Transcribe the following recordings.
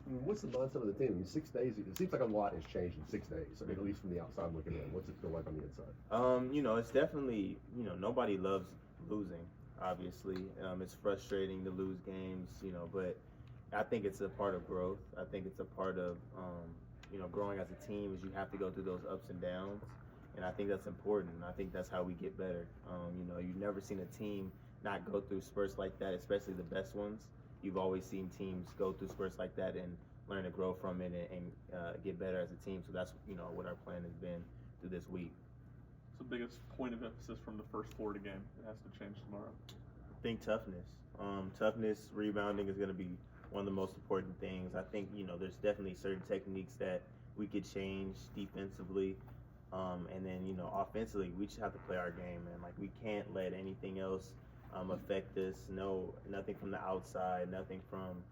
I mean, what's the mindset of the team? I mean, 6 days, it seems like a lot has changed in 6 days. I mean, at least from the outside looking in. What's it feel like on the inside? It's definitely, nobody loves losing, obviously. It's frustrating to lose games, but I think it's a part of growth. I think it's a part of, growing as a team is you have to go through those ups and downs. And I think that's important. I think that's how we get better. You've never seen a team not go through spurts like that, especially the best ones. You've always seen teams go through spurts like that and learn to grow from it and get better as a team. So that's, what our plan has been through this week. What's the biggest point of emphasis from the first Florida game that has to change tomorrow? I think toughness. Toughness, rebounding is going to be one of the most important things. I think, there's definitely certain techniques that we could change defensively. And then, offensively, we just have to play our game, man. Like, we can't let anything else affect us. No, nothing from the outside, nothing from,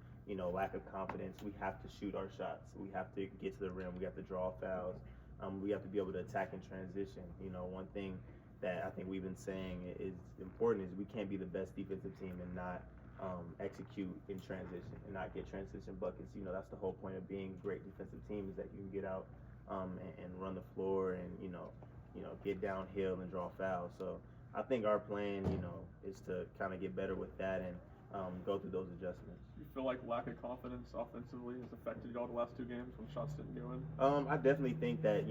lack of confidence. We have to shoot our shots. We have to get to the rim. We have to draw fouls. We have to be able to attack in transition. One thing that I think we've been saying is important is we can't be the best defensive team and not execute in transition and not get transition buckets. That's the whole point of being a great defensive team is that you can get out and run the floor and get downhill and draw fouls. So I think our plan is to kind of get better with that and go through those adjustments. You feel like lack of confidence offensively has affected y'all the last two games when shots didn't go in? I definitely think that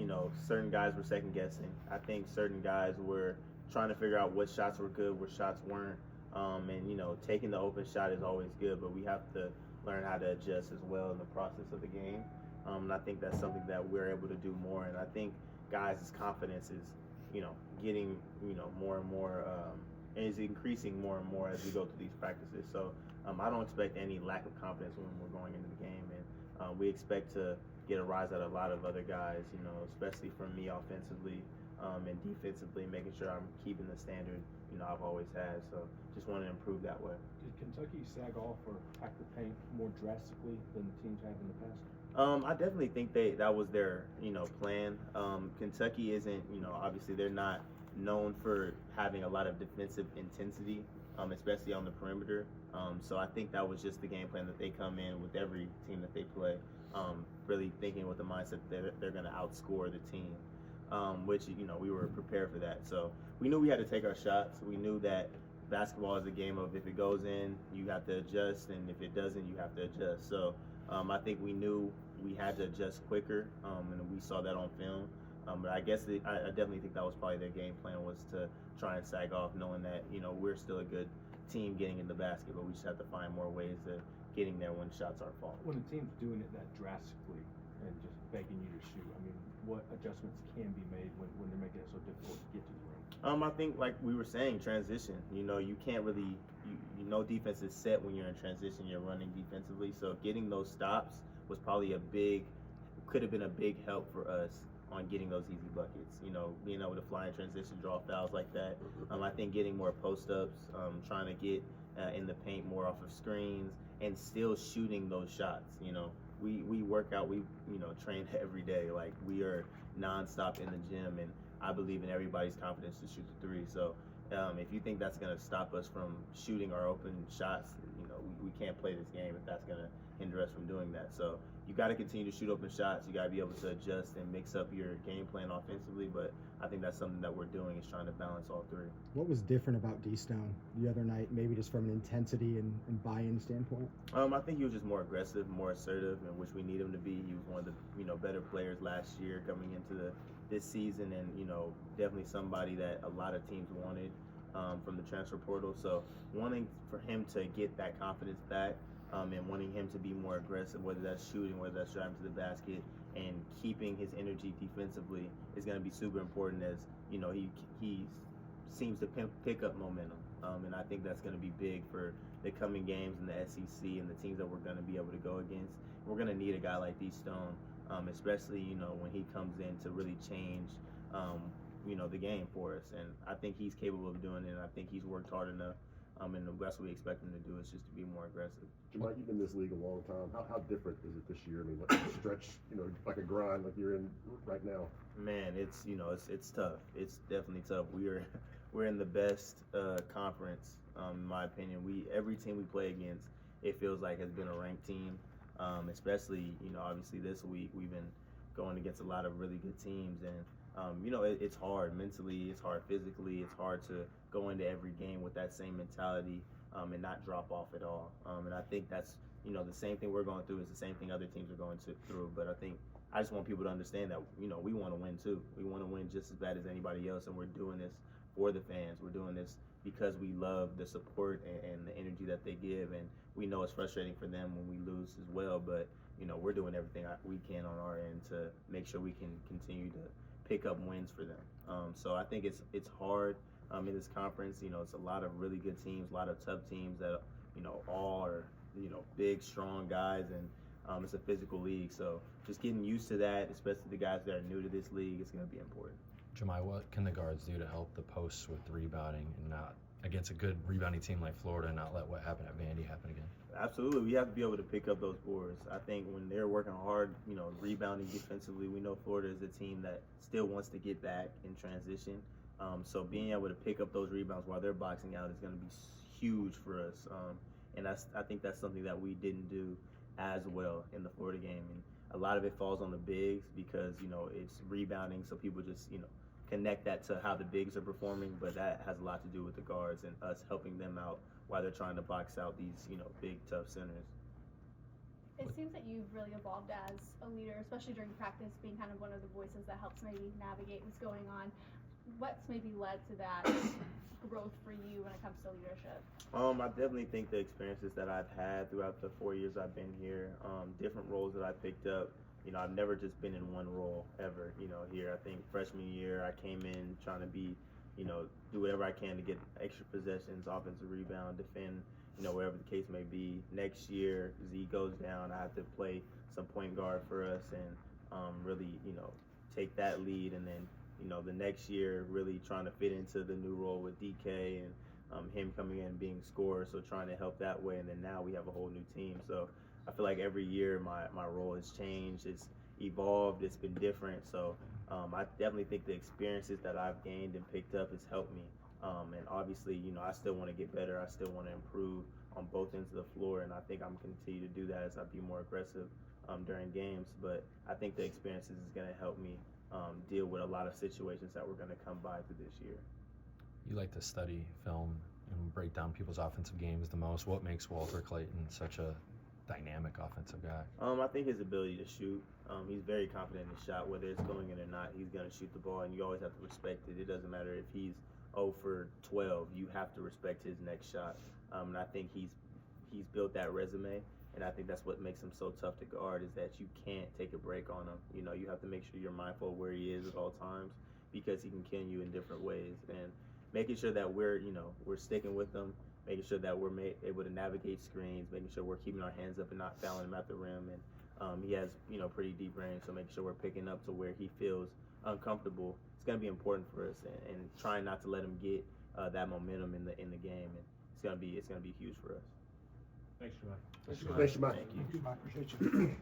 certain guys were second guessing. I think certain guys were trying to figure out what shots were good, what shots weren't. And taking the open shot is always good, but we have to learn how to adjust as well in the process of the game. And I think that's something that we're able to do more. And I think guys' confidence is, getting, more and more, and is increasing more and more as we go through these practices. So I don't expect any lack of confidence when we're going into the game. And we expect to get a rise out of a lot of other guys, especially from me offensively and defensively, making sure I'm keeping the standard, I've always had. So just want to improve that way. Did Kentucky sag off or pack the paint more drastically than the teams have in the past? I definitely think that was their, plan. Kentucky isn't, obviously they're not known for having a lot of defensive intensity, especially on the perimeter. So I think that was just the game plan that they come in with every team that they play, really thinking with the mindset that they're going to outscore the team, which, we were prepared for that. So we knew we had to take our shots. We knew that basketball is a game of if it goes in, you have to adjust, and if it doesn't, you have to adjust. So I think we knew we had to adjust quicker, and we saw that on film. But I guess I definitely think that was probably their game plan, was to try and sag off, knowing that we're still a good team getting in the basket, but we just have to find more ways of getting there when shots are falling. When the team's doing it that drastically and just begging you to shoot, I mean, what adjustments can be made when they're making it so difficult to get to the rim? I think, like we were saying, transition. You can't really, defense is set when you're in transition. You're running defensively, so getting those stops was probably could have been a big help for us on getting those easy buckets. Being able to fly in transition, draw fouls like that. I think getting more post-ups, trying to get in the paint more off of screens, and still shooting those shots. We work out, we train every day. Like, we are nonstop in the gym, and I believe in everybody's confidence to shoot the three. So if you think that's going to stop us from shooting our open shots, we can't play this game if that's going to hinder us from doing that. So you got to continue to shoot open shots. You got to be able to adjust and mix up your game plan offensively. But I think that's something that we're doing, is trying to balance all three. What was different about D-Stone the other night, maybe just from an intensity and buy-in standpoint? I think he was just more aggressive, more assertive, in which we need him to be. He was one of the better players last year coming into this season, and definitely somebody that a lot of teams wanted from the transfer portal. So wanting for him to get that confidence back, and wanting him to be more aggressive, whether that's shooting, whether that's driving to the basket, and keeping his energy defensively is going to be super important, as he seems to pick up momentum, and I think that's going to be big for the coming games in the SEC and the teams that we're going to be able to go against. We're going to need a guy like D-Stone, especially when he comes in to really change the game for us, and I think he's capable of doing it, and I think he's worked hard enough. And that's what we expect him to do, is just to be more aggressive. Jahmai, you've been in this league a long time. How different is it this year? I mean, like a stretch, like a grind like you're in right now. Man, it's tough. It's definitely tough. We're in the best conference, in my opinion. Every team we play against, it feels like has been a ranked team. especially, obviously this week we've been going against a lot of really good teams, and it's hard mentally, it's hard physically, it's hard to go into every game with that same mentality and not drop off at all. And I think that's the same thing we're going through is the same thing other teams are going through. But I just want people to understand that we want to win too. We want to win just as bad as anybody else, and we're doing this for the fans. We're doing this because we love the support and the energy that they give, and we know it's frustrating for them when we lose as well. But we're doing everything we can on our end to make sure we can continue to pick up wins for them. So I think it's hard in this conference. It's a lot of really good teams, a lot of tough teams that all are big, strong guys, and it's a physical league. So just getting used to that, especially the guys that are new to this league, is going to be important. Jahmai, what can the guards do to help the posts with rebounding and not against a good rebounding team like Florida and not let what happened at Vandy happen again? Absolutely. We have to be able to pick up those boards. I think when they're working hard, rebounding defensively, we know Florida is a team that still wants to get back in transition. So being able to pick up those rebounds while they're boxing out is going to be huge for us. And I think that's something that we didn't do as well in the Florida game. And a lot of it falls on the bigs because, it's rebounding, so people just, connect that to how the bigs are performing, but that has a lot to do with the guards and us helping them out while they're trying to box out these, big, tough centers. It seems that you've really evolved as a leader, especially during practice, being kind of one of the voices that helps maybe navigate what's going on. What's maybe led to that growth for you when it comes to leadership? I definitely think the experiences that I've had throughout the 4 years I've been here, different roles that I picked up. I've never just been in one role ever, here. I think freshman year I came in trying to be, do whatever I can to get extra possessions, offensive rebound, defend, wherever the case may be. Next year, Z goes down. I have to play some point guard for us and really, take that lead. And then, the next year really trying to fit into the new role with DK and him coming in and being scorer, so trying to help that way. And then now we have a whole new team. So I feel like every year my role has changed, it's evolved, it's been different. So I definitely think the experiences that I've gained and picked up has helped me. And obviously, I still want to get better. I still want to improve on both ends of the floor, and I think I'm going to continue to do that as I be more aggressive during games. But I think the experiences is going to help me deal with a lot of situations that we're going to come by through this year. You like to study film and break down people's offensive games the most. What makes Walter Clayton such a dynamic offensive guy? I think his ability to shoot. He's very confident in his shot, whether it's going in or not. He's going to shoot the ball, and you always have to respect it. It doesn't matter if he's 0 for 12. You have to respect his next shot. And I think he's built that resume, and I think that's what makes him so tough to guard is that you can't take a break on him. You have to make sure you're mindful of where he is at all times because he can kill you in different ways. And making sure that we're sticking with him, making sure that we're able to navigate screens, making sure we're keeping our hands up and not fouling him at the rim. And he has, pretty deep range, so making sure we're picking up to where he feels uncomfortable. It's going to be important for us, and trying not to let him get that momentum in the game. And it's going to be huge for us. Thanks, Jahmai. Thanks, Jahmai. Thank you. Thank you, Mike. Appreciate you.